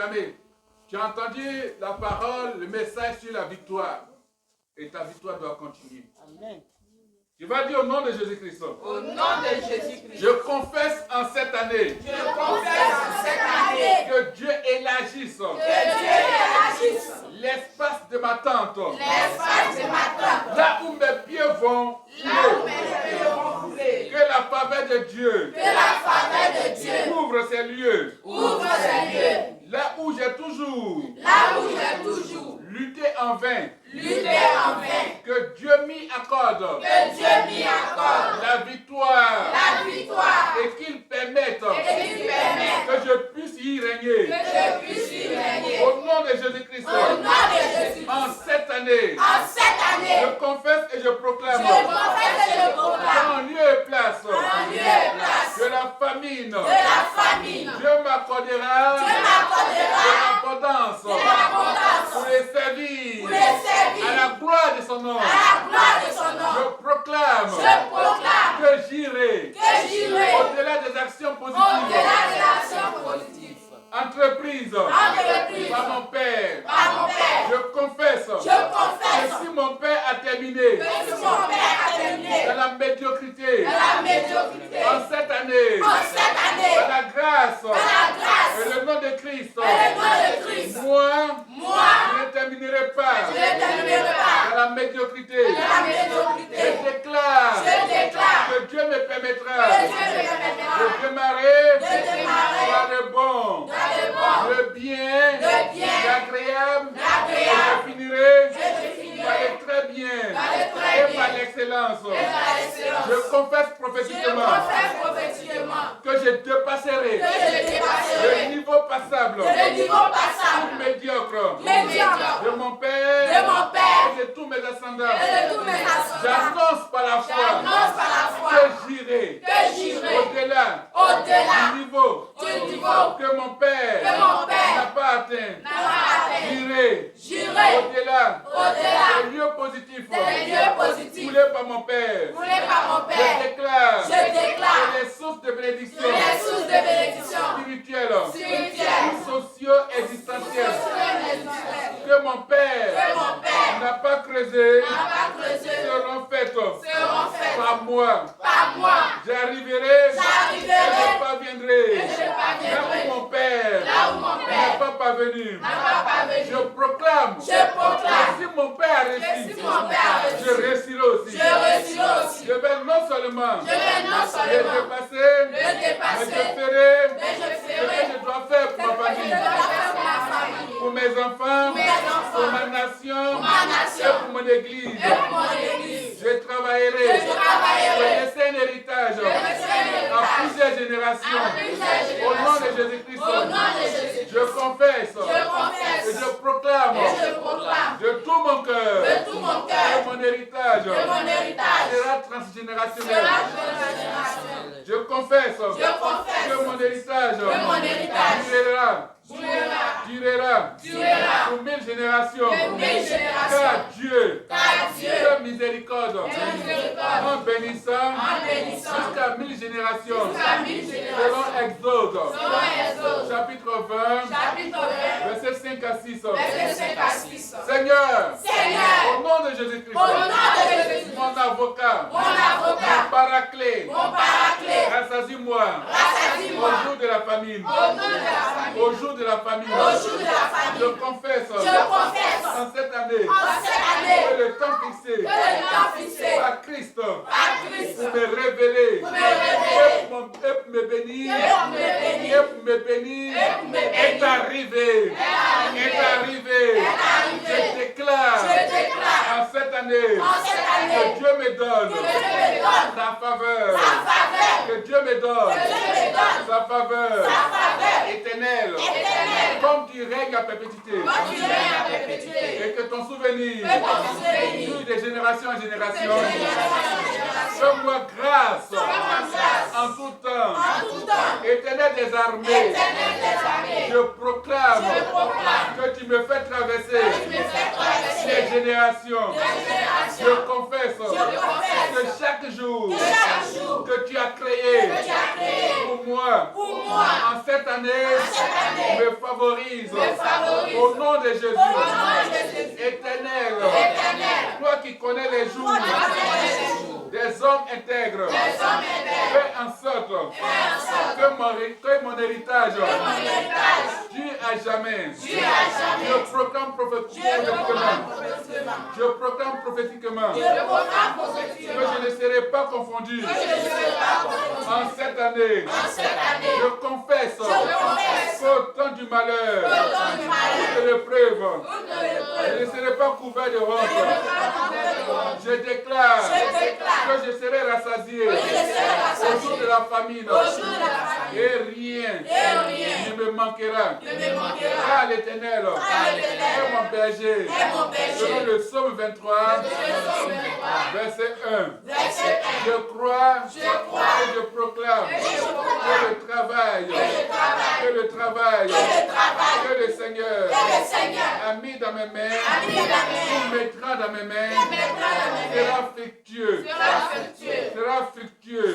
proclamer. Tu as entendu la parole, le message sur la victoire. Et ta victoire doit continuer. Amen. Tu vas dire au nom de Jésus-Christ. Au nom de Jésus-Christ. Je confesse en cette année. Je confesse en cette année. Que Dieu élargisse. Que Dieu élargisse. L'espace de ma tente. L'espace de ma tente. Là où mes pieds vont. Là où mes pieds vont couler. Que la faveur de Dieu. Que la faveur de Dieu. Ouvre ces lieux. Ouvre ces lieux. Là où j'ai toujours. Là où j'ai toujours. Lutté en vain. Lutté en vain. Que Dieu m'y accorde. Que Dieu m'y accorde. La victoire. La victoire. Et qu'il permette. Et qu'il permette. Que je puisse y régner. Que je puisse y régner. Au nom de Jésus-Christ. Au nom de Jésus-Christ. En cette année. En cette année. Je confesse et je proclame. Je confesse et je proclame. En lieu et place. En lieu et place. De la famine. De la famine. Dieu m'accordera. Dieu m'accordera. De l'abondance. De l'abondance. Pour les servir. Pour les servir. À la gloire de son nom. À la gloire de son nom. Je proclame. Je proclame. Que j'irai. Que j'irai. Au-delà des actions positives. Au-delà des actions positives. Entreprise. Entreprise. Par mon Père. Par mon Père. Je confesse. Je confesse. Que si mon Père a terminé. Que si mon Père a terminé. Dans la médiocrité. Dans la médiocrité. En cette année. En cette année. Par la grâce. Par la grâce. Et le nom de Christ. Et le nom de Christ. Moi. Moi. Je ne terminerai pas. Je ne terminerai pas. Dans la médiocrité. Dans la médiocrité. Je déclare. Je déclare. Que Dieu me permettra. Que Dieu me permettra. De démarrer. De démarrer. Dans le bon. Dans le bon. Le bien. Le bien. L'agréable. L'agréable. Et je finirai. Je finirai. Par le très bien. Par le très Et par bien. l'excellence. Et par l'excellence. Je confesse Je prophétiquement. confesse prophétiquement. Que je dépasserai. Que je dépasserai. Le niveau passable. Le niveau passable. Médiocre. Médiocre. De mon Père. De mon Père. Et de tous mes ascendants. Et de tous mes ascendants. J'annonce par la foi. J'annonce par la foi. Que j'irai. Que j'irai. Au-delà. Au-delà. Du niveau. Du niveau. Que mon Père. Que mon Père. N'a pas atteint. N'a pas atteint. J'irai. J'irai. Au-delà. Au-delà. Des lieux positifs. Des lieux positifs. Foulés par mon Père. Voulez par mon Je Père. déclare. Je déclare. Que les sources de bénédiction. Que les sources de bénédiction Spirituelles. spirituelles. Socio-existentielles. Socio-existentielles. Que mon Père. Que mon Père N'a pas creusé. n'a pas creusé. Seront faites. Seront faites Par moi. par moi. J'arriverai. J'arriverai. Et je parviendrai. Et je parviendrai. Là où mon Père. Là où mon Père n'est pas parvenu. n'a pas parvenu. Je proclame. Je proclame. Que si mon Père a Que réussi. si mon Père a réussi. Je réussirai aussi. Je réussirai aussi. Je vais non seulement. Je vais non le seulement dépasser. le Mais dépasser. je ferai. Mais je Ce ferai. que je dois faire pour ma Ce que je famille. dois faire pour ma famille. Pour mes enfants. Pour mes enfants. Pour ma nation. Pour ma nation. Et pour mon église. Et pour mon église. Je travaillerai. Je travaillerai. Je laisserai un héritage. Je laisserai un héritage. En plusieurs générations. En plusieurs Au nom de générations. Jésus-Christ. Au nom de Jésus-Christ. Je confesse. Je confesse. Et je proclame. Et je proclame. De tout mon cœur. De tout mon Que cœur. mon héritage. Que mon héritage Sera transgénérationnel. sera transgénérationnel. Je confesse. Je confesse. Que mon héritage. Que mon héritage durera. durera Pour 1000 générations. pour 1000 générations. Car Dieu. Car Dieu. Que miséricorde. Que miséricorde. En bénissant. En bénissant. Jusqu'à 1000 générations. Jusqu'à 1000 générations. Selon Exode. Selon Exode. Chapitre 20. Chapitre 20. Versets 5 à 6. Versets 5 à 6. Seigneur. Seigneur. Au nom de Jésus-Christ. Au nom de Jésus-Christ. Mon avocat. Mon avocat. Mon paraclet. Mon paraclet. Rassasie-moi. Rassasie-moi. Au jour de la famine. Au nom de la famille. Au jour de la famine. Au jour de la famille. Je confesse. Je confesse. En cette année. En cette année. Que le temps fixé. Que le temps fixé. Par Christ. Par Christ. Pour me révéler. Pour me révéler. Et pour me bénir. Et pour me bénir. Et pour me bénir. Et pour me bénir. Est arrivé. Est arrivé. Je déclare. Je déclare. En cette année. En cette année. Que Dieu me donne. Que Dieu me donne. Sa faveur. Sa faveur. Que Dieu me donne. Que Dieu me donne. Sa faveur. Sa faveur. Éternelle. Éternelle. Comme tu règnes à perpétuité. Comme tu règnes à perpétuité. Et que ton souvenir. Que ton souvenir. Dure de génération en génération. De génération en génération. Fais-moi grâce. Fais-moi grâce. En tout temps. En tout temps. Éternel des armées. Éternel des armées. Je proclame. Je proclame. Que tu me fais traverser. Que tu me fais traverser. Les générations. Des générations. Je confesse. Je confesse. Que chaque jour. Que chaque jour. Que tu as créé. Que tu as créé. Pour moi. Pour moi. En cette cette année, me favorise. favorise. Au nom de Jésus. Jésus. Éternel. Éternel. Toi qui connais les jours des hommes intègres. Fais en sorte que mon héritage dure à jamais. Je proclame prophétiquement que je ne serai pas confondu en cette année. Je confesse qu'au temps du malheur, de l'épreuve, je ne serai pas couvert de honte. Je déclare que je serai rassasié au jour de la famine et rien ne me manquera. Car l'Éternel est mon berger. Selon le psaume 23, verset 1. Je crois et je proclame que le travail que le Seigneur a mis dans mes mains, ou mettra dans mes mains, sera fructueux.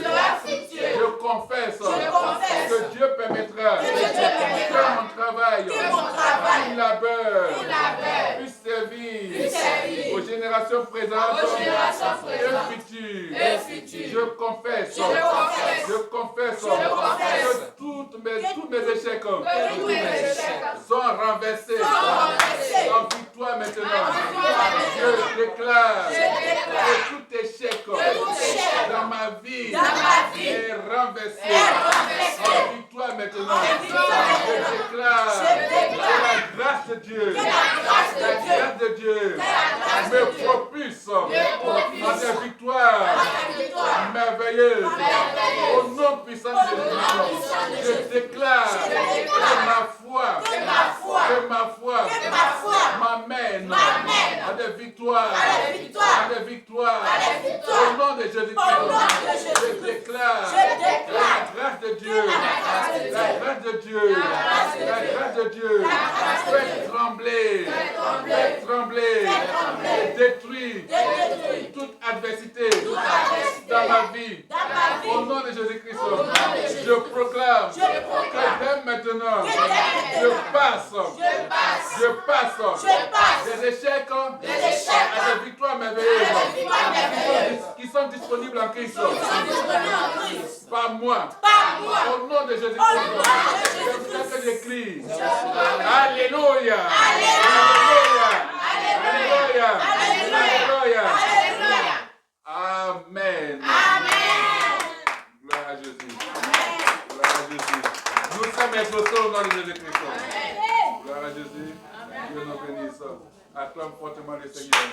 Je confesse que Dieu permettra que mon travail, mon labeur puisse servir aux générations présentes et futures. Je confesse que tous mes échecs sont renversés en victoire maintenant. Je déclare que tout échec dans ma vie est renversé en victoire maintenant. Je déclare que la grâce de Dieu me propulse en des victoires merveilleuses. Au nom puissant de Jésus, je déclare que ma foi m'amène à des victoires. Au nom de Jésus-Christ, je déclare la grâce de Dieu fait trembler, détruire toute adversité dans ma vie. Au nom de Jésus-Christ, je proclame que dès maintenant, je passe des échecs à des victoires merveilleuses qui sont disponibles en Christ. Par moi. Au nom de Jésus-Christ. C'est pour ça que j'écris. Alléluia. Amen. Gloire à Jésus. Nous sommes exaucés au nom de Jésus-Christ. Gloire à Jésus. Dieu nous bénisse. Acclame fortement le Seigneur.